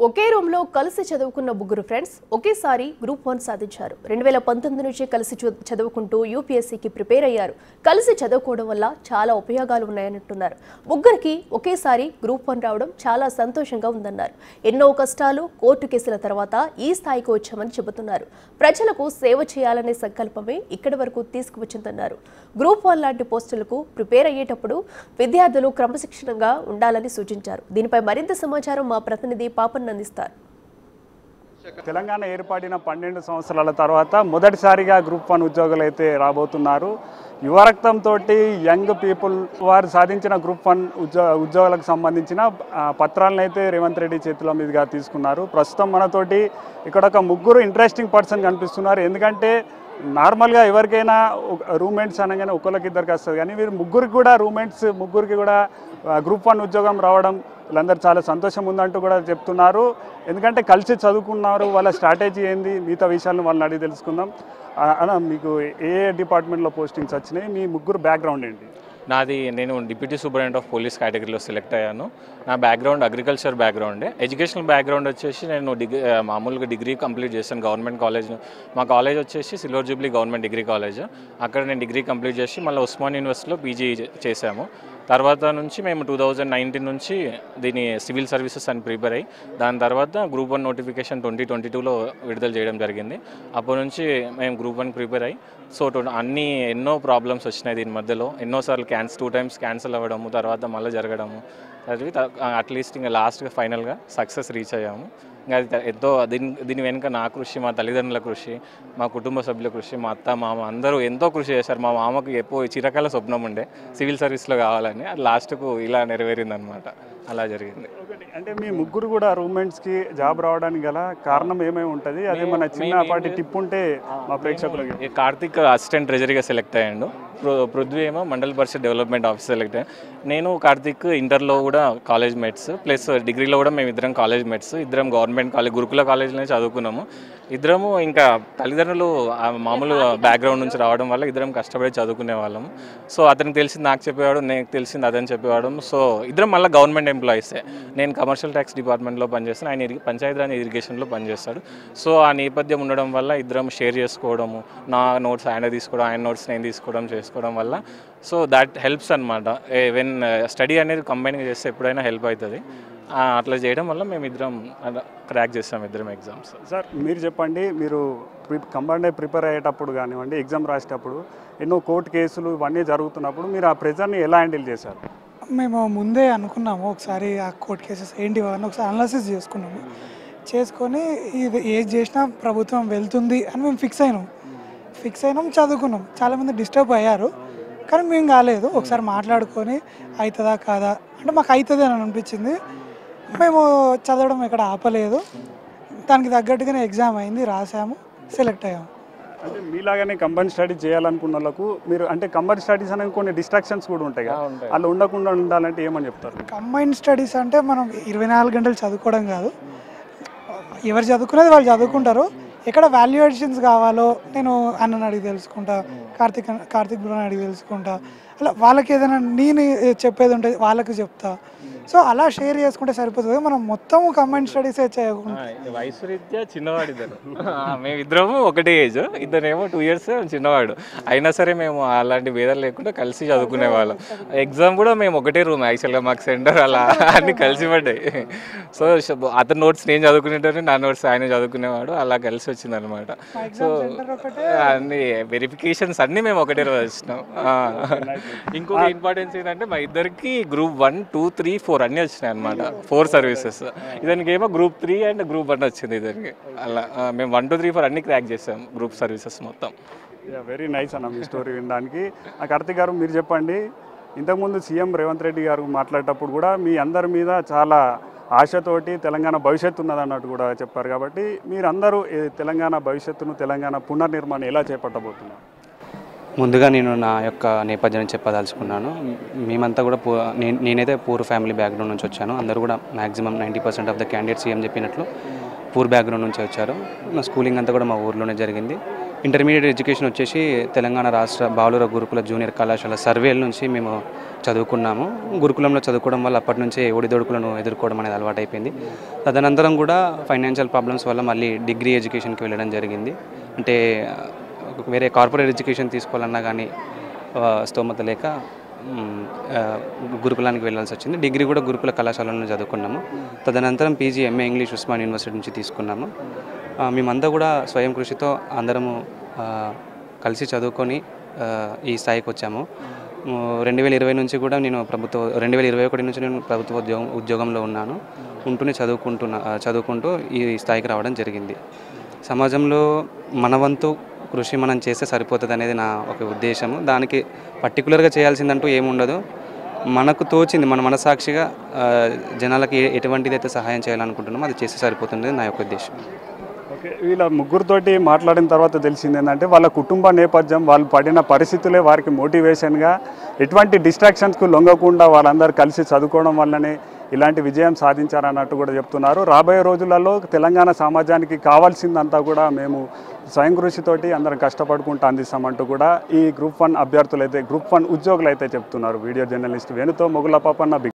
ఒకే రూమ్లో కలిసి చదువుకున్న ముగ్గురు ఫ్రెండ్స్ ఒకేసారి గ్రూప్ 1 సాధించారు. 2019 నుంచి కలిసి చదువుకుంటూ యూపీఎస్సీకి ప్రిపేర్ అయ్యారు. కలిసి చదువుకోవడం వల్ల చాలా ఉపయోగాలు ఉన్నాయనంటున్నారు. ముగ్గురికి ఒకేసారి గ్రూప్ 1 రావడం చాలా సంతోషంగా ఉందన్నారు. ఎన్నో కష్టాలు, కోర్టు కేసుల తర్వాత ఈ స్థాయికి వచ్చామని చెబుతున్నారు. ప్రజలకు సేవ చేయాలనే సంకల్పమే ఇక్కడి వరకు తీసుకువచ్చిందన్నారు. గ్రూప్ 1 లాంటి పోస్టులకు ప్రిపేర్ అయ్యేటప్పుడు విద్యార్థులు క్రమశిక్షణగా ఉండాలని సూచించారు. దీనిపై మరింత సమాచారం మా ప్రతినిధి పాపన్ అందిస్తారు. తెలంగాణ ఏర్పడిన 12 సంవత్సరాల తర్వాత మొదటిసారిగా గ్రూప్ 1 ఉద్యోగులు అయితే రాబోతున్నారు. యువరక్తంతో యంగ్ పీపుల్ వారు సాధించిన గ్రూప్ 1 ఉద్యోగులకు సంబంధించిన పత్రాలను అయితే రేవంత్ రెడ్డి చేతుల మీదుగా తీసుకున్నారు. ప్రస్తుతం మనతోటి ఇక్కడ ఒక ముగ్గురు ఇంట్రెస్టింగ్ పర్సన్ కనిపిస్తున్నారు. ఎందుకంటే నార్మల్గా ఎవరికైనా రూమ్మేట్స్ అనగానే ఒకరికి ఇద్దరికి వస్తుంది, కానీ వీరు ముగ్గురికి కూడా ముగ్గురికి కూడా గ్రూప్ 1 ఉద్యోగం రావడం వీళ్ళందరూ చాలా సంతోషం ఉందంటూ కూడా చెప్తున్నారు. ఎందుకంటే కలిసి చదువుకున్నారు, వాళ్ళ స్ట్రాటజీ ఏంది, మిగతా విషయాలను వాళ్ళని అడిగి తెలుసుకుందాం. అన్న, మీకు ఏ డిపార్ట్మెంట్లో పోస్టింగ్స్ వచ్చినాయి, మీ ముగ్గురు బ్యాక్గ్రౌండ్ ఏంటి? నేను డిప్యూటీ సూపరింటెండెంట్ ఆఫ్ పోలీస్ కేటగిరీలో సెలెక్ట్ అయ్యాను. నా బ్యాక్గ్రౌండ్ అగ్రికల్చర్ బ్యాక్గ్రౌండే. ఎడ్యుకేషనల్ బ్యాక్గ్రౌండ్ వచ్చేసి నేను మామూలుగా డిగ్రీ కంప్లీట్ చేశాను గవర్నమెంట్ కాలేజ్. మా కాలేజ్ వచ్చేసి silver Jubilee government degree college. అక్కడ నేను డిగ్రీ కంప్లీట్ చేసి మళ్ళీ ఉస్మాన్ యూనివర్సిటీలో పీజీ చేశాము. తర్వాత నుంచి మేము 2019 నుంచి దీని సివిల్ సర్వీసెస్ అని ప్రిపేర్ అయ్యి దాని తర్వాత గ్రూప్ 1 నోటిఫికేషన్ 2022లో విడుదల చేయడం జరిగింది. అప్పటి నుంచి మేము గ్రూప్ 1 ప్రిపేర్ అయ్యి ఎన్నో ప్రాబ్లమ్స్ వచ్చినాయి. దీని మధ్యలో ఎన్నోసార్లు 2 టైమ్స్ క్యాన్సిల్ అవ్వడము, తర్వాత మళ్ళీ జరగడము, అట్లీస్ట్ ఇంకా లాస్ట్గా ఫైనల్గా సక్సెస్ రీచ్ అయ్యాము. ఇంకా అది ఎంతో దీని వెనుక నా కృషి, మా తల్లిదండ్రుల కృషి, మా కుటుంబ సభ్యుల కృషి, మా అత్త మామ అందరూ ఎంతో కృషి చేశారు. మా మామకు ఎప్పుడు చిరకాల స్వప్నం ఉండే సివిల్ సర్వీస్లో కావాలని, అది లాస్ట్కు ఇలా నెరవేరిందనమాట. అలా జరిగింది. అంటే మీ ముగ్గురు కూడా రూమ్మేట్స్కి జాబ్ రావడానికి గల కారణం ఏమేమి ఉంటుంది? అదే మన చిన్నపాటి టిప్ ఉంటే మా ప్రేక్షకులకి. కార్తిక్ అసిస్టెంట్ ట్రెజరీగా సెలెక్ట్ అయ్యాడు. పృథ్వీ ఏమో మండల్ పరిషత్ డెవలప్మెంట్ ఆఫీస్ సెలెక్ట్ అయ్యాను. నేను కార్తిక్ ఇంటర్లో కూడా కాలేజ్ మేట్స్, ప్లస్ డిగ్రీలో కూడా మేము ఇద్దరం కాలేజ్ మేట్స్. ఇద్దరం గవర్నమెంట్ కాలేజ్ గురుకుల కాలేజ్లోనే చదువుకున్నాము. ఇద్దరము ఇంకా తల్లిదండ్రులు మామూలు బ్యాక్గ్రౌండ్ నుంచి రావడం వల్ల ఇద్దరం కష్టపడి చదువుకునే వాళ్ళము. సో అతనికి తెలిసింది నాకు చెప్పేవాడు, నాకు తెలిసింది అతను చెప్పేవాడు. సో ఇద్దరం మళ్ళీ గవర్నమెంట్ ఎంప్లాయీసే. నేను కమర్షియల్ ట్యాక్స్ డిపార్ట్మెంట్లో పనిచేస్తాను, ఆయన పంచాయతీరాజ్ ఇరిగేషన్లో పనిచేస్తాడు. సో ఆ నేపథ్యం ఉండడం వల్ల ఇద్దరం షేర్ చేసుకోవడము, నా నోట్స్ ఆయన తీసుకోవడం, ఆయన నోట్స్ నేను తీసుకోవడం వల్ల సో దాట్ హెల్ప్స్ అనమాట. వెన్ స్టడీ అనేది కంబైన్గా చేస్తే ఎప్పుడైనా హెల్ప్ అవుతుంది. అట్లా చేయడం వల్ల మేము ఇద్దరం క్రాక్ చేస్తాం ఇద్దరం ఎగ్జామ్స్. సార్, మీరు చెప్పండి, మీరు కంబైన్డ్ ప్రిపేర్ అయ్యేటప్పుడు కానివ్వండి, ఎగ్జామ్ రాసేటప్పుడు ఎన్నో కోర్టు కేసులు ఇవన్నీ జరుగుతున్నప్పుడు మీరు ఆ ప్రెజర్ని ఎలా హ్యాండిల్ చేశారు? మేము ముందే అనుకున్నాము, ఒకసారి ఆ కోర్టు కేసెస్ ఏంటి అని ఒకసారి అనాలిసిస్ చేసుకొని ఇది ఏది చేసినా ప్రభుత్వం వెళ్తుంది అని మేము ఫిక్స్ అయినాం, చదువుకున్నాం. చాలామంది డిస్టర్బ్ అయ్యారు, కానీ మేము కాలేదు. ఒకసారి మాట్లాడుకొని అవుతుందా కాదా అంటే మాకు అవుతుంది అని అనిపించింది. మేము చదవడం ఎక్కడ ఆపలేదు, దానికి తగ్గట్టుగానే ఎగ్జామ్ అయింది, రాసాము, సెలెక్ట్ అయ్యాము. అంటే మీలాగానే కంబైన్ స్టడీస్ చేయాలనుకున్న వాళ్ళకు మీరు అంటే కంబైన్ స్టడీస్ అనేది కొన్ని డిస్ట్రాక్షన్స్ కూడా ఉంటాయి కదా, అలా ఉండకుండా ఉండాలంటే ఏమని చెప్తారు? కంబైన్ స్టడీస్ అంటే మనం 24 గంటలు చదువుకోవడం కాదు, ఎవరు చదువుకునేది వాళ్ళు చదువుకుంటారు. ఎక్కడ వాల్యుయేషన్స్ కావాలో నేను అన్నని అడిగి తెలుసుకుంటా, కార్తిక్ బ్రోని అడిగి తెలుసుకుంటా, అలా వాళ్ళకి ఏదైనా నేను చెప్పేది ఉంటుంది వాళ్ళకి చెప్తా. సో అలా షేర్ చేసుకుంటే సరిపోతుంది. మనం మొత్తం కంబైన్ స్టడీసే చేయకుండా. వయసు రీత్యా చిన్నవాడు ఇద్దరు, మేమిద్దరము ఒకటే ఏజ్, ఇద్దరేమో 2 years చిన్నవాడు. అయినా సరే మేము అలాంటి భేదాలు లేకుండా కలిసి చదువుకునే వాళ్ళం. ఎగ్జామ్ కూడా మేము ఒకటే రూమ్, యాక్చువల్గా మాకు సెంటర్ అలా అన్ని కలిసి పడ్డాయి. సో అతని నోట్స్ నేను చదువుకునేటప్పుడు, నా నోట్స్ ఆయన చదువుకునేవాడు, అలా కలిసి వచ్చింది అనమాట. సో అన్ని వెరిఫికేషన్స్ అన్నీ మేము ఒకటే రోజు వచ్చినాం. ఇంకొక ఇంపార్టెన్స్ ఏంటంటే మా ఇద్దరికి గ్రూప్ 1, 2, 3, 4 అన్నీ వచ్చినాయి అనమాట. 4 సర్వీసెస్. ఇదానికి ఏమో గ్రూప్ 3 అండ్ గ్రూప్ 1 వచ్చింది ఇద్దరికి. అలా మేము 1, 2, 3, 4 అన్ని క్రాక్ చేసాం గ్రూప్ సర్వీసెస్ మొత్తం. వెరీ నైస్ అన్న మీ స్టోరీ వినడానికి. కార్తిక్ గారు, మీరు చెప్పండి, ఇంతకుముందు సీఎం రేవంత్ రెడ్డి గారు మాట్లాడేటప్పుడు కూడా మీ అందరి మీద చాలా ఆశతోటి తెలంగాణ భవిష్యత్తు ఉన్నదన్నట్టు కూడా చెప్పారు. కాబట్టి మీరందరూ తెలంగాణ భవిష్యత్తును, తెలంగాణ పునర్నిర్మాణం ఎలా చేపట్టబోతున్నారు? ముందుగా నేను నా యొక్క నేపథ్యాన్ని చెప్పదలుచుకున్నాను. మేమంతా కూడా నేనైతే పూర్ ఫ్యామిలీ బ్యాక్గ్రౌండ్ నుంచి వచ్చాను. అందరూ కూడా maximum 90% of the candidates CM చెప్పినట్లు పూర్ బ్యాక్గ్రౌండ్ నుంచి వచ్చారు. నా స్కూలింగ్ అంతా కూడా మా ఊర్లోనే జరిగింది. ఇంటర్మీడియట్ ఎడ్యుకేషన్ వచ్చేసి తెలంగాణ రాష్ట్ర బాలుర గురుకుల జూనియర్ కళాశాల సర్వేల నుంచి మేము చదువుకున్నాము. గురుకులంలో చదువుకోవడం వల్ల అప్పటి నుంచే ఒడిదొడుకులను ఎదుర్కోవడం అనేది అలవాటైపోయింది. తదనంతరం కూడా ఫైనాన్షియల్ ప్రాబ్లమ్స్ వల్ల మళ్ళీ డిగ్రీ ఎడ్యుకేషన్కి వెళ్ళడం జరిగింది. అంటే వేరే కార్పొరేట్ ఎడ్యుకేషన్ తీసుకోవాలన్నా కానీ స్తోమత లేక గురుకులానికి వెళ్ళాల్సి వచ్చింది. డిగ్రీ కూడా గురుకుల కళాశాలలో చదువుకున్నాము. తదనంతరం PG MA English Osman university నుంచి తీసుకున్నాము. మేమంతా కూడా స్వయం కృషితో అందరము కలిసి చదువుకొని ఈ స్థాయికి వచ్చాము. 2020 నుంచి కూడా నేను 2021 నుంచి నేను ప్రభుత్వ ఉద్యోగంలో ఉన్నాను. ఉంటూనే చదువుకుంటూ ఈ స్థాయికి రావడం జరిగింది. సమాజంలో మన వంతు కృషి మనం చేస్తే సరిపోతుంది అనేది నా ఒక ఉద్దేశము. దానికి పర్టికులర్గా చేయాల్సిందంటూ ఏముండదు. మనకు తోచింది మన మనసాక్షిగా జనాలకి ఎటువంటిదైతే సహాయం చేయాలనుకుంటున్నామో అది చేస్తే సరిపోతుంది నా యొక్క ఉద్దేశం. ఓకే, వీళ్ళ ముగ్గురితోటి మాట్లాడిన తర్వాత తెలిసింది ఏంటంటే వాళ్ళ కుటుంబ నేపథ్యం, వాళ్ళు పడిన పరిస్థితులే వారికి మోటివేషన్గా, ఎటువంటి డిస్ట్రాక్షన్స్కు లొంగకుండా వాళ్ళందరూ కలిసి చదువుకోవడం వల్లనే ఇలాంటి విజయం సాధించారన్నట్టు కూడా చెప్తున్నారు. రాబోయే రోజులలో తెలంగాణ సమాజానికి కావాల్సిందంతా కూడా మేము స్వయం కృషితోటి అందరం కష్టపడుకుంటూ అందిస్తామంటూ కూడా ఈ గ్రూప్ 1 అభ్యర్థులు అయితే, గ్రూప్ 1 ఉద్యోగులు అయితే చెప్తున్నారు. వీడియో జర్నలిస్ట్ వేణుతో మొగుల పాపన్న.